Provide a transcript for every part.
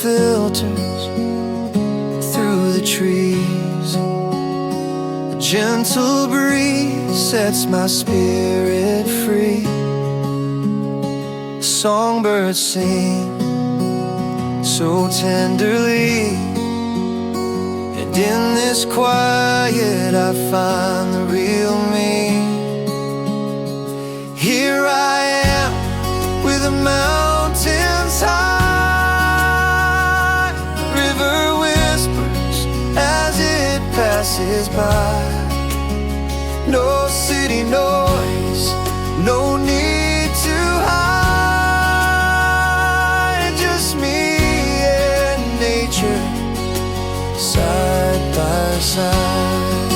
filters through the trees. A gentle breeze sets my spirit free. Songbirds sing so tenderly, and in this quiet I find the real me. Here I am with the mountains high. The river whispers as it passes by. No city noise, no need to hide. Just me and nature, side by side.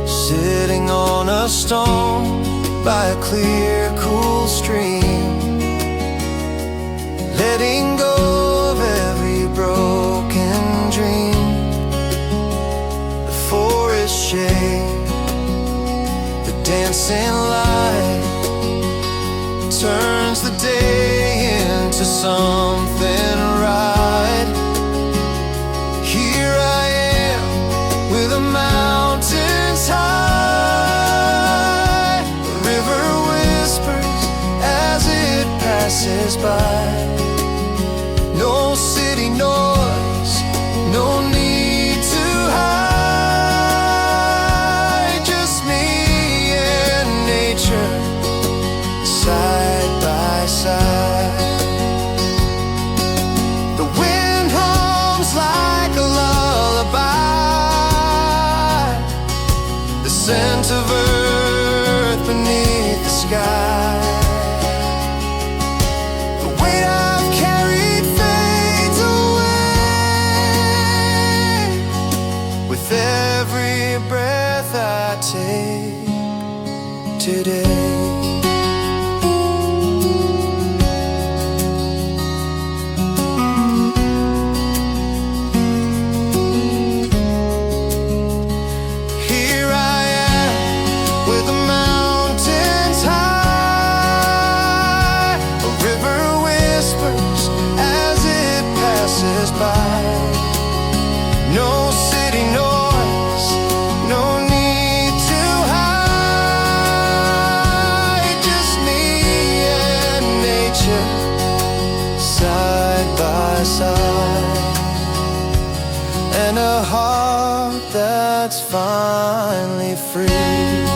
Sitting on a stone by a clear, cool stream, letting go of every broken dream. The forest shade, the dancing light, turns the day into something right. Here I am with the mountains high. The river whispers as it passes by. No city noise, no need to hide. Just me and nature, side by side. The wind hums like a lullaby, the scent of earth beneath the sky. The weight I've carried fades away with every breath I take today. No city noise, no need to hide. Just me and nature, side by side. And a heart that's finally free.